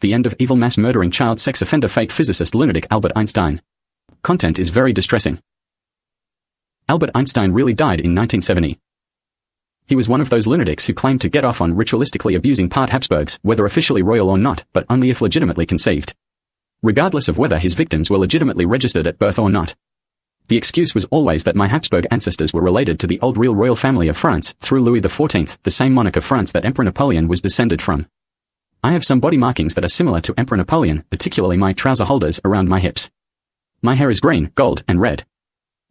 The End of Evil Mass Murdering Child Sex Offender Fake Physicist Lunatic Albert Einstein. Content is very distressing. Albert Einstein really died in 1970. He was one of those lunatics who claimed to get off on ritualistically abusing part Habsburgs, whether officially royal or not, but only if legitimately conceived. Regardless of whether his victims were legitimately registered at birth or not. The excuse was always that my Habsburg ancestors were related to the old real royal family of France, through Louis XIV, the same monarch of France that Emperor Napoleon was descended from. I have some body markings that are similar to Emperor Napoleon, particularly my trouser holders around my hips. My hair is green, gold, and red.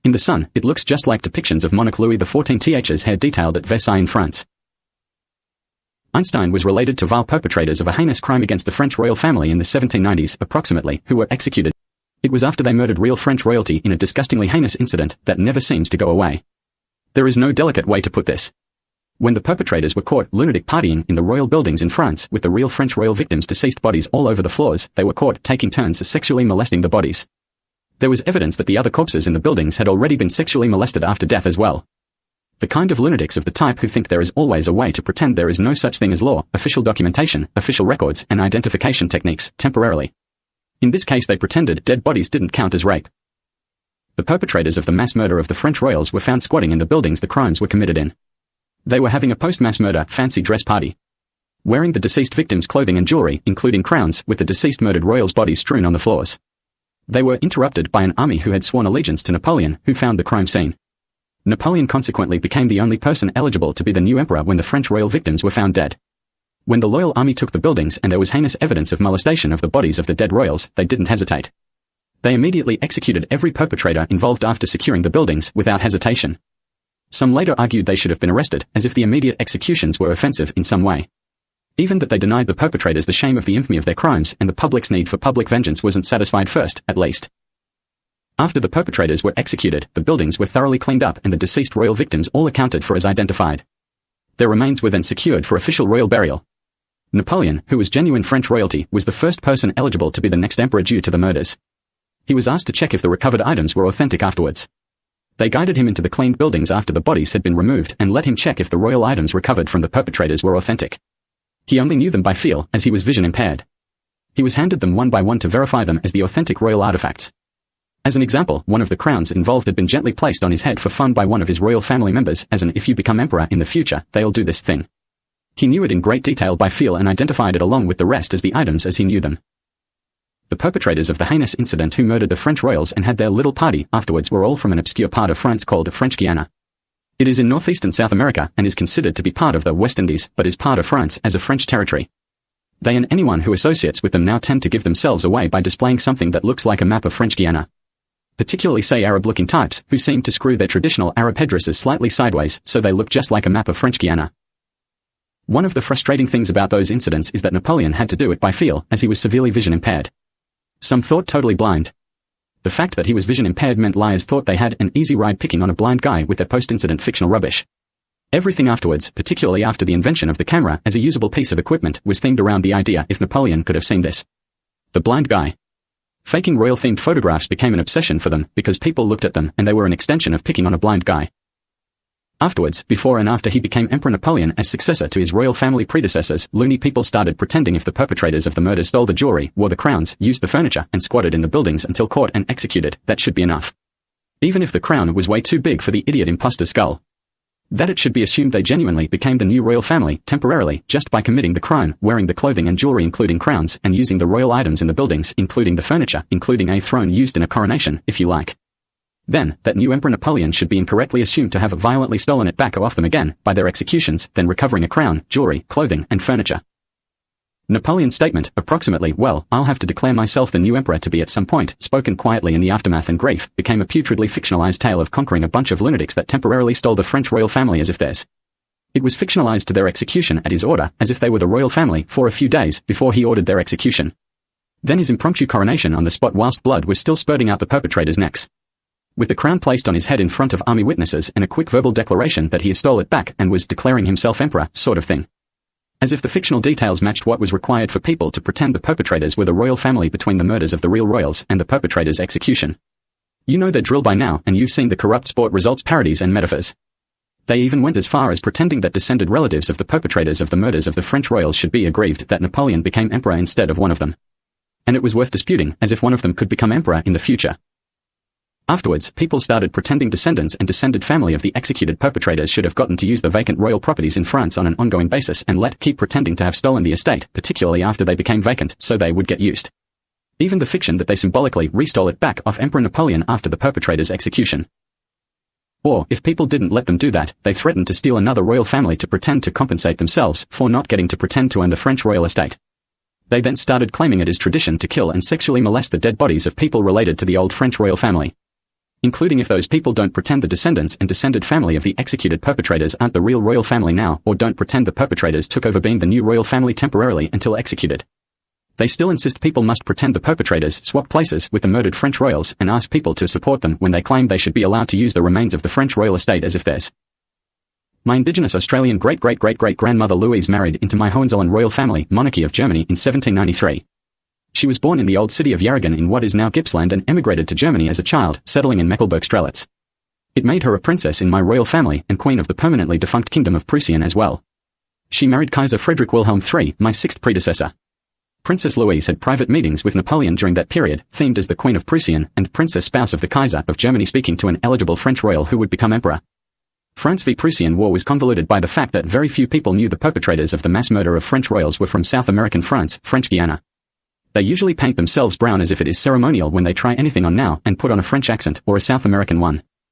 In the sun, it looks just like depictions of monarch Louis XIV's hair detailed at Versailles in France. Einstein was related to vile perpetrators of a heinous crime against the French royal family in the 1790s, approximately, who were executed. It was after they murdered real French royalty in a disgustingly heinous incident that never seems to go away. There is no delicate way to put this. When the perpetrators were caught lunatic partying in the royal buildings in France with the real French royal victims' deceased bodies all over the floors, they were caught taking turns sexually molesting the bodies. There was evidence that the other corpses in the buildings had already been sexually molested after death as well. The kind of lunatics of the type who think there is always a way to pretend there is no such thing as law, official documentation, official records, and identification techniques, temporarily. In this case they pretended dead bodies didn't count as rape. The perpetrators of the mass murder of the French royals were found squatting in the buildings the crimes were committed in. They were having a post-mass murder fancy dress party. Wearing the deceased victims' clothing and jewelry, including crowns, with the deceased murdered royals' bodies strewn on the floors. They were interrupted by an army who had sworn allegiance to Napoleon, who found the crime scene. Napoleon consequently became the only person eligible to be the new emperor when the French royal victims were found dead. When the loyal army took the buildings and there was heinous evidence of molestation of the bodies of the dead royals, they didn't hesitate. They immediately executed every perpetrator involved after securing the buildings without hesitation. Some later argued they should have been arrested, as if the immediate executions were offensive in some way. Even that they denied the perpetrators the shame of the infamy of their crimes, and the public's need for public vengeance wasn't satisfied first, at least. After the perpetrators were executed, the buildings were thoroughly cleaned up and the deceased royal victims all accounted for as identified. Their remains were then secured for official royal burial. Napoleon, who was genuine French royalty, was the first person eligible to be the next emperor due to the murders. He was asked to check if the recovered items were authentic afterwards. They guided him into the cleaned buildings after the bodies had been removed and let him check if the royal items recovered from the perpetrators were authentic. He only knew them by feel, as he was vision impaired. He was handed them one by one to verify them as the authentic royal artifacts. As an example, one of the crowns involved had been gently placed on his head for fun by one of his royal family members as an "if you become emperor in the future, they'll do this thing." He knew it in great detail by feel and identified it along with the rest as the items as he knew them. The perpetrators of the heinous incident who murdered the French royals and had their little party afterwards were all from an obscure part of France called French Guiana. It is in northeastern South America and is considered to be part of the West Indies, but is part of France as a French territory. They and anyone who associates with them now tend to give themselves away by displaying something that looks like a map of French Guiana. Particularly say Arab-looking types, who seem to screw their traditional Arab headdresses slightly sideways so they look just like a map of French Guiana. One of the frustrating things about those incidents is that Napoleon had to do it by feel, as he was severely vision impaired. Some thought totally blind. The fact that he was vision impaired meant liars thought they had an easy ride picking on a blind guy with their post-incident fictional rubbish. Everything afterwards, particularly after the invention of the camera as a usable piece of equipment, was themed around the idea if Napoleon could have seen this. The blind guy. Faking royal-themed photographs became an obsession for them because people looked at them and they were an extension of picking on a blind guy. Afterwards, before and after he became Emperor Napoleon as successor to his royal family predecessors, loony people started pretending if the perpetrators of the murders stole the jewelry, wore the crowns, used the furniture, and squatted in the buildings until caught and executed, that should be enough. Even if the crown was way too big for the idiot imposter's skull. That it should be assumed they genuinely became the new royal family, temporarily, just by committing the crime, wearing the clothing and jewelry including crowns, and using the royal items in the buildings, including the furniture, including a throne used in a coronation, if you like. Then, that new Emperor Napoleon should be incorrectly assumed to have violently stolen it back or off them again, by their executions, then recovering a crown, jewelry, clothing, and furniture. Napoleon's statement, approximately, "Well, I'll have to declare myself the new emperor to be at some point," spoken quietly in the aftermath and grief, became a putridly fictionalized tale of conquering a bunch of lunatics that temporarily stole the French royal family as if theirs. It was fictionalized to their execution at his order, as if they were the royal family, for a few days before he ordered their execution. Then his impromptu coronation on the spot whilst blood was still spurting out the perpetrators' necks. With the crown placed on his head in front of army witnesses and a quick verbal declaration that he stole it back and was declaring himself emperor, sort of thing. As if the fictional details matched what was required for people to pretend the perpetrators were the royal family between the murders of the real royals and the perpetrators' execution. You know the drill by now, and you've seen the corrupt sport results parodies and metaphors. They even went as far as pretending that descended relatives of the perpetrators of the murders of the French royals should be aggrieved that Napoleon became emperor instead of one of them. And it was worth disputing, as if one of them could become emperor in the future. Afterwards, people started pretending descendants and descended family of the executed perpetrators should have gotten to use the vacant royal properties in France on an ongoing basis and keep pretending to have stolen the estate, particularly after they became vacant, so they would get used. Even the fiction that they symbolically restole it back off Emperor Napoleon after the perpetrator's execution. Or, if people didn't let them do that, they threatened to steal another royal family to pretend to compensate themselves for not getting to pretend to own the French royal estate. They then started claiming it as tradition to kill and sexually molest the dead bodies of people related to the old French royal family. Including if those people don't pretend the descendants and descended family of the executed perpetrators aren't the real royal family now, or don't pretend the perpetrators took over being the new royal family temporarily until executed. They still insist people must pretend the perpetrators swap places with the murdered French royals and ask people to support them when they claim they should be allowed to use the remains of the French royal estate as if theirs. My indigenous Australian great-great-great-great-grandmother Louise married into my Hohenzollern royal family monarchy of Germany in 1793. She was born in the old city of Järingen in what is now Gippsland and emigrated to Germany as a child, settling in Mecklenburg-Strelitz. It made her a princess in my royal family and queen of the permanently defunct Kingdom of Prussia as well. She married Kaiser Frederick Wilhelm III, my sixth predecessor. Princess Louise had private meetings with Napoleon during that period, themed as the Queen of Prussia and princess spouse of the Kaiser of Germany, speaking to an eligible French royal who would become emperor. France v Prussian War was convoluted by the fact that very few people knew the perpetrators of the mass murder of French royals were from South American France, French Guiana. They usually paint themselves brown as if it is ceremonial when they try anything on now and put on a French accent or a South American one.